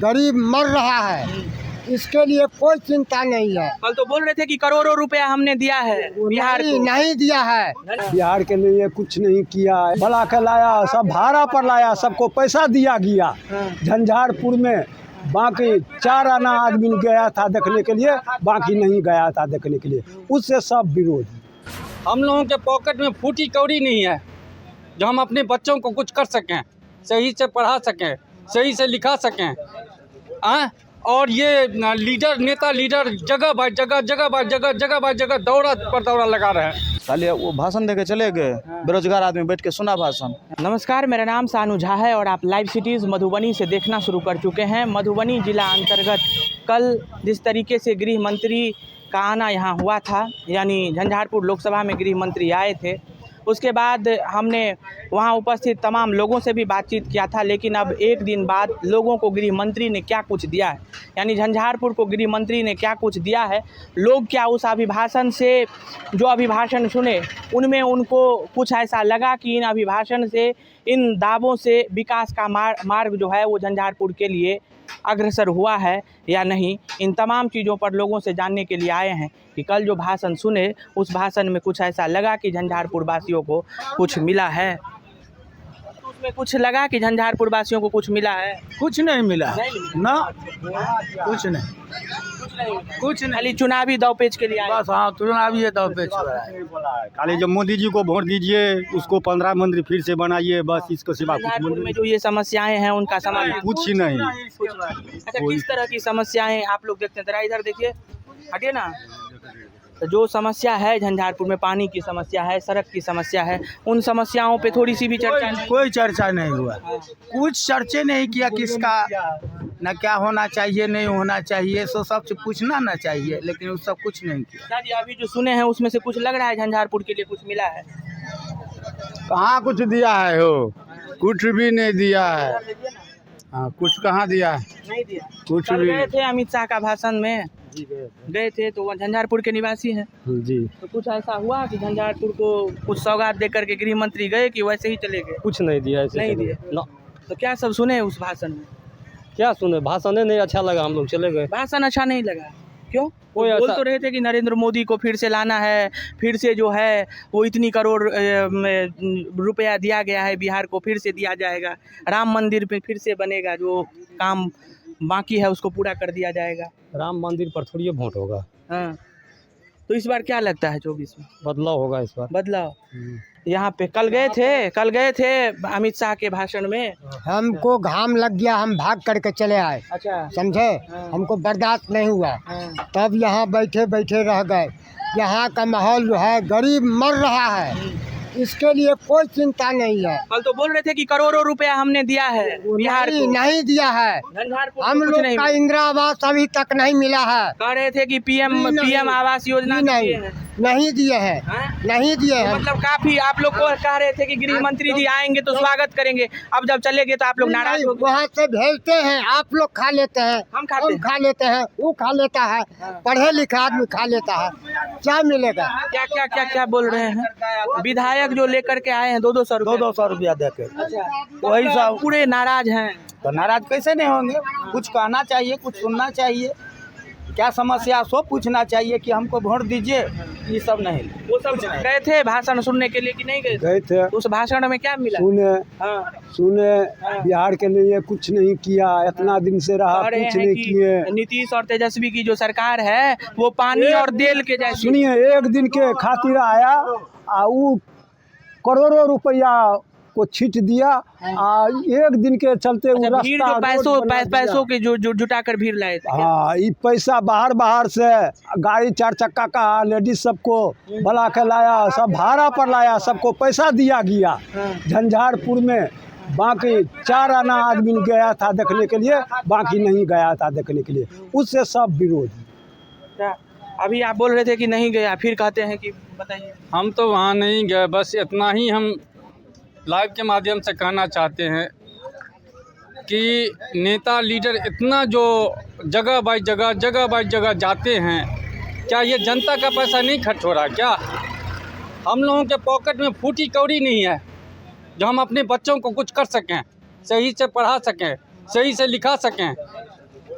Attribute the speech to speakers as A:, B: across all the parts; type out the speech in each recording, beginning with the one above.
A: गरीब मर रहा है, इसके लिए कोई चिंता नहीं है।
B: कल तो बोल रहे थे कि करोड़ों रुपया हमने दिया है बिहार को।
A: नहीं दिया है।
C: बिहार के लिए कुछ नहीं किया है। भला के लाया, सब भाड़ा पर लाया, सबको पैसा दिया गया। झंझारपुर में बाकी 4 आना आदमी गया था देखने के लिए, बाकी नहीं गया था देखने के लिए। उससे सब विरोध।
D: हम लोगों के पॉकेट में फूटी कौड़ी नहीं है जो हम अपने बच्चों को कुछ कर सकें, सही से पढ़ा सकें, सही से लिखा सकें। और ये नेता लीडर जगह बाय जगह दौरा पर दौरा लगा रहे हैं।
E: खाली वो भाषण देके चले गए, बेरोजगार आदमी बैठ के सुना भाषण।
B: नमस्कार, मेरा नाम सानू झा है और आप लाइव सिटीज़ मधुबनी से देखना शुरू कर चुके हैं। मधुबनी जिला अंतर्गत कल जिस तरीके से गृह मंत्री का आना यहाँ हुआ था, यानी झंझारपुर लोकसभा में गृह मंत्री आए थे, उसके बाद हमने वहाँ उपस्थित तमाम लोगों से भी बातचीत किया था। लेकिन अब एक दिन बाद लोगों को गृह मंत्री ने क्या कुछ दिया है, यानी झंझारपुर को गृह मंत्री ने क्या कुछ दिया है, लोग क्या उस अभिभाषण से, जो अभिभाषण सुने उनमें उनको कुछ ऐसा लगा कि इन अभिभाषण से, इन दावों से विकास का मार्ग जो है वो झंझारपुर के लिए अग्रसर हुआ है या नहीं। इन तमाम चीज़ों पर लोगों से जानने के लिए आए हैं कि कल जो भाषण सुने उस भाषण में कुछ ऐसा लगा कि झंझारपुर वासियों को कुछ मिला है। उसमें कुछ लगा कि झंझारपुर वासियों को कुछ मिला है?
C: कुछ नहीं मिला ना, कुछ नहीं,
B: खाली चुनावी दावपेच के लिए आए।
C: बस हाँ, चुनावी दावपेच। खाली जब मोदी जी को वोट दीजिए, उसको 15 मंत्री फिर से बनाइए, बस इसको सिवा
B: झंझारपुर में जो ये समस्याएं हैं उनका समाधान
C: कुछ ही नहीं।
B: अच्छा, किस तरह की समस्याएं आप लोग देखते हैं? जरा इधर देखिए, हटिए ना। तो जो समस्या है झंझारपुर में, पानी की समस्या है, सड़क की समस्या है, उन समस्याओं पे थोड़ी सी भी चर्चा नहीं?
C: कोई चर्चा नहीं हुआ, कुछ चर्चे नहीं किया किसका न क्या होना चाहिए, नहीं होना चाहिए, सो सबसे पूछना ना चाहिए, लेकिन वो सब कुछ नहीं किया।
B: जी, अभी जो सुने हैं उसमें से कुछ लग रहा है झंझारपुर के लिए कुछ मिला है?
C: कहाँ कुछ दिया है? हो कुछ भी नहीं दिया है। हाँ, कुछ कहाँ दिया है?
B: नहीं दिया।
C: कुछ
B: कल
C: भी
B: गए थे अमित शाह का भाषण में, गए थे, तो वह झंझारपुर के निवासी हैं
C: जी।
B: तो कुछ ऐसा हुआ कि झंझारपुर को कुछ सौगात देकर के गृह मंत्री गए कि वैसे ही चले गए?
C: कुछ नहीं दिया, ऐसे
B: नहीं दिया ना। तो क्या सब सुने उस भाषण में?
C: क्या सुने? भाषण नहीं अच्छा लगा, हम लोग चले गए।
B: भाषण अच्छा नहीं लगा? क्यों?
C: कोई
B: बोल
C: ऐसा
B: तो रहे थे कि नरेंद्र मोदी को फिर से लाना है, फिर से जो है वो इतनी करोड़ रुपया दिया गया है बिहार को, फिर से दिया जाएगा, राम मंदिर पे फिर से बनेगा, जो काम बाकी है उसको पूरा कर दिया जाएगा।
C: राम मंदिर पर थोड़ी वोट होगा।
B: हाँ, तो इस बार क्या लगता है 24 में
C: बदलाव होगा? इस बार
B: बदलाव। यहाँ पे कल गए थे अमित शाह के भाषण में।
A: हमको घाम लग गया, हम भाग करके चले आए।
B: अच्छा,
A: समझे? हमको बर्दाश्त नहीं हुआ, तब यहाँ बैठे रह गए। यहाँ का माहौल जो है, गरीब मर रहा है, इसके लिए कोई चिंता नहीं है।
B: कल तो बोल रहे थे कि करोड़ों रुपया हमने दिया है बिहार को।
A: नहीं दिया है।
B: झंझारपुर
A: हम लोग का इंदिरा आवास अभी तक नहीं मिला है।
B: कह रहे थे कि पीएम आवास योजना
A: नहीं दिए हैं, नहीं दिए हैं।
B: मतलब काफी आप लोग को कह रहे थे कि गृह मंत्री जी आएंगे तो स्वागत करेंगे, अब जब चले गए तो आप लोग नाराज हो गए।
A: वहाँ से भेजते हैं, आप लोग खा लेते हैं,
B: हम
A: खा लेते हैं, वो खा लेता है, पढ़े लिखे आदमी खा लेता है, क्या मिलेगा?
B: क्या बोल रहे हैं? विधायक जो लेकर के आए हैं 200
C: रुपया दे के,
B: वही सब पूरे नाराज हैं।
C: तो नाराज कैसे नहीं होंगे? कुछ कहना चाहिए, कुछ सुनना चाहिए, क्या समस्या सो पूछना चाहिए कि हमको वोट दीजिए। ये सब नहीं।
B: वो सब गए थे भाषण सुनने के लिए कि नहीं गए?
C: गए थे।
B: उस भाषण में क्या मिला?
C: सुने बिहार के लिए कुछ नहीं किया, इतना दिन से रहा, कुछ नहीं किए।
B: नीतीश और तेजस्वी की जो सरकार है वो पानी और तेल के जैसे।
C: सुनिए, एक दिन के खातिर आया, वो करोड़ों रुपया को छीट दिया, एक दिन के चलते
B: अच्छा, भीड़ जो पैसों के जो जुटा कर भीड़ लाए थे।
C: हाँ, ये पैसा बाहर से गाड़ी 4 चक्का का लेडीज सबको भला के लाया, सब भाड़ा पर लाया, सबको पैसा दिया गया। झंझारपुर में बाकी 4 आना आदमी गया था देखने के लिए, बाकी नहीं गया था देखने के लिए। उससे सब विरोध।
B: अभी आप बोल रहे थे कि नहीं गया, फिर कहते हैं कि बताइए।
D: हम तो वहाँ नहीं गए, बस इतना ही हम लाइव के माध्यम से कहना चाहते हैं कि नेता लीडर इतना जो जगह बाय जगह जाते हैं, क्या ये जनता का पैसा नहीं खर्च हो रहा? क्या हम लोगों के पॉकेट में फूटी कौड़ी नहीं है जो हम अपने बच्चों को कुछ कर सकें, सही से पढ़ा सकें, सही से लिखा सकें?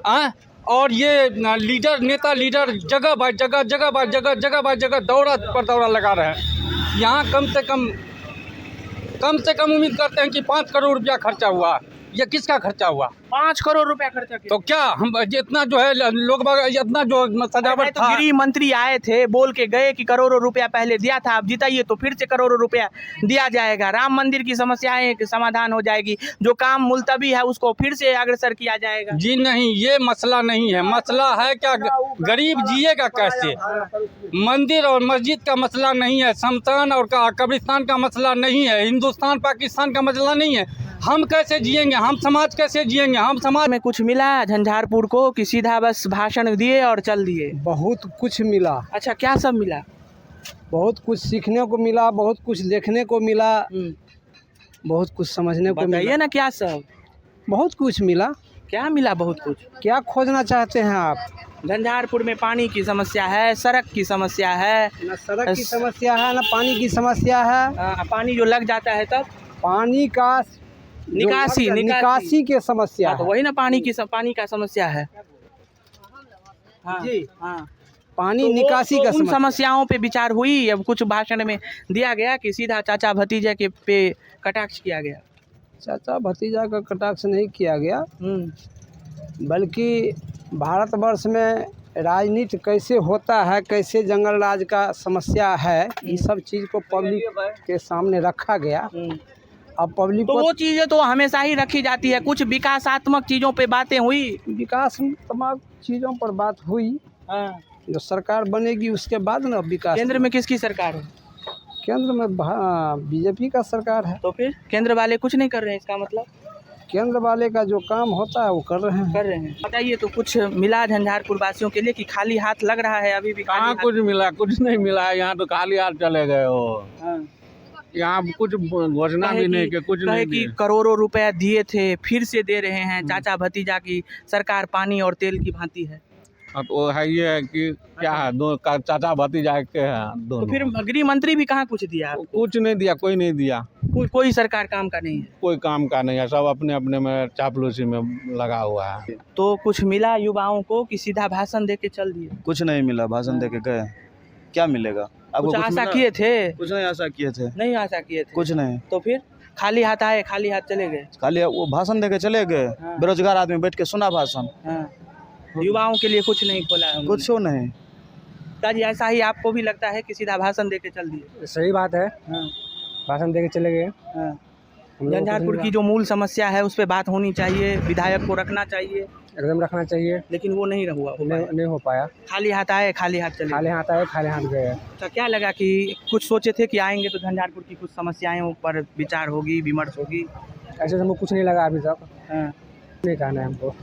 D: और ये लीडर नेता लीडर जगह बाय जगह दौरा पर दौरा लगा रहे हैं। यहाँ कम से कम उम्मीद करते हैं कि 5 करोड़ रुपया खर्चा हुआ। ये किसका खर्चा हुआ?
B: 5 करोड़ रुपया खर्चा किया।
D: तो क्या हम इतना जो है लोग इतना जो सजावट
B: तो
D: था।
B: गृह मंत्री आए थे, बोल के गए कि करोड़ों रुपया पहले दिया था, अब जिताइए तो फिर से करोड़ों रुपया दिया जाएगा, राम मंदिर की समस्याएं समाधान हो जाएगी, जो काम मुलतवी है उसको फिर से अग्रसर किया जाएगा।
D: जी नहीं, ये मसला नहीं है। मसला है क्या गरीब जिएगा कैसे? मंदिर और मस्जिद का मसला नहीं है, शमशान और कब्रिस्तान का मसला नहीं है, हिंदुस्तान पाकिस्तान का मसला नहीं है। हम कैसे जिएंगे? हम समाज कैसे जिएंगे? हम समाज
B: में कुछ मिला झंझारपुर को कि सीधा बस भाषण दिए और चल दिए?
C: बहुत कुछ मिला।
B: अच्छा, क्या सब मिला?
C: बहुत कुछ सीखने को मिला, बहुत कुछ देखने को मिला, बहुत कुछ समझने को मिला।
B: बताइए ना क्या सब?
C: बहुत कुछ मिला।
B: क्या मिला? बहुत कुछ।
C: क्या खोजना चाहते हैं आप?
B: झंझारपुर में पानी की समस्या है, सड़क की समस्या है,
C: न सड़क की समस्या है, न पानी की समस्या है।
B: पानी जो लग जाता है तब
C: पानी का निकासी के समस्या
B: तो वही ना, पानी का समस्या है। हाँ,
C: जी
B: हाँ।
C: पानी निकासी का
B: उन समस्याओं पे विचार हुई। अब कुछ भाषण में दिया गया कि सीधा चाचा भतीजे के पे कटाक्ष किया गया।
C: चाचा भतीजा का कटाक्ष नहीं किया गया, बल्कि भारतवर्ष में राजनीति कैसे होता है, कैसे जंगल राज का समस्या है, ये सब चीज़ को पब्लिक के सामने रखा गया। अब पब्लिक
B: तो वो चीज़ें तो हमेशा ही रखी जाती है। कुछ विकासात्मक चीज़ों पे बातें हुई,
C: विकासात्मक चीज़ों पर बात हुई। जो सरकार बनेगी उसके बाद ना विकास।
B: केंद्र में किसकी सरकार है?
C: केंद्र में बीजेपी का सरकार है।
B: तो फिर केंद्र वाले कुछ नहीं कर रहे हैं, इसका मतलब?
C: केंद्र वाले का जो काम होता है वो कर रहे हैं।
B: बताइए, तो कुछ मिला झंझारपुर वासियों के लिए कि खाली हाथ लग रहा है अभी भी?
F: कहाँ कुछ मिला? कुछ नहीं मिला। यहाँ तो खाली हाथ चले गए हो। यहाँ कुछ घोषणा भी नहीं कि कुछ नहीं
B: कि करोड़ों रुपया दिए थे, फिर से दे रहे हैं। चाचा भतीजा की सरकार पानी और तेल की भांति है।
F: अब वो है ये कि क्या है, दो चाचा भतीजा के हैं दोनों।
B: तो फिर गृह मंत्री भी कहाँ कुछ दिया?
F: कुछ नहीं दिया, कोई नहीं दिया।
B: कोई सरकार काम का नहीं है।
F: कोई काम का नहीं है, सब अपने अपने में चापलूसी में लगा हुआ है।
B: तो कुछ मिला युवाओं को कि सीधा भाषण दे के चल दिए?
E: कुछ नहीं मिला, भाषण दे के गए। क्या मिलेगा? आपको
B: कुछ आशा किए थे?
E: कुछ नहीं आशा किए थे।
B: नहीं आशा किए थे?
E: कुछ नहीं।
B: तो फिर खाली हाथ आए, खाली हाथ चले गए?
E: खाली वो भाषण दे के चले गए। बेरोजगार आदमी बैठ के सुना भाषण।
B: युवाओं के लिए कुछ नहीं खोला है?
E: कुछ नहीं।
B: ताजी ऐसा ही आपको भी लगता है कि सीधा भाषण दे के चल दिए?
C: सही बात है। भाषण दे के चले गए।
B: झंझारपुर की जो मूल समस्या है उस पर बात होनी चाहिए, विधायक को रखना चाहिए,
C: एकदम रखना चाहिए,
B: लेकिन वो नहीं हुआ।
C: नहीं हो पाया।
B: खाली हाथ आए, खाली हाथ चले।
C: खाली हाथ आए, खाली हाथ गए।
B: तो क्या लगा कि कुछ सोचे थे कि आएंगे तो झंझारपुर की कुछ समस्याओं पर विचार होगी, विमर्श होगी?
C: ऐसे हमको कुछ नहीं लगा अभी तक। नहीं कहना है हमको।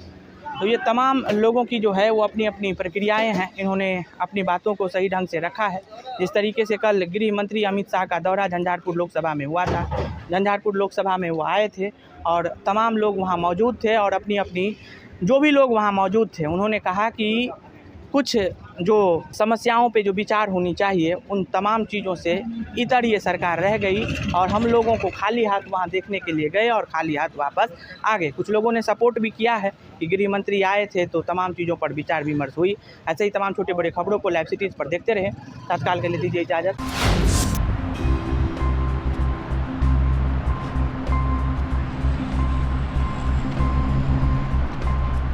B: तो ये तमाम लोगों की जो है वो अपनी अपनी प्रक्रियाएं हैं, इन्होंने अपनी बातों को सही ढंग से रखा है। जिस तरीके से कल गृह मंत्री अमित शाह का दौरा झंझारपुर लोकसभा में हुआ था, झंझारपुर लोकसभा में वो आए थे और तमाम लोग वहाँ मौजूद थे और अपनी अपनी जो भी लोग वहाँ मौजूद थे उन्होंने कहा कि कुछ जो समस्याओं पे जो विचार होनी चाहिए उन तमाम चीज़ों से इतर ये सरकार रह गई और हम लोगों को खाली हाथ वहाँ देखने के लिए गए और खाली हाथ वापस आ गए। कुछ लोगों ने सपोर्ट भी किया है कि गृह मंत्री आए थे तो तमाम चीज़ों पर विचार विमर्श हुई। ऐसे ही तमाम छोटे बड़े खबरों को लाइव सिटीज़ पर देखते रहें। तत्काल के लिए दीजिए इजाज़त।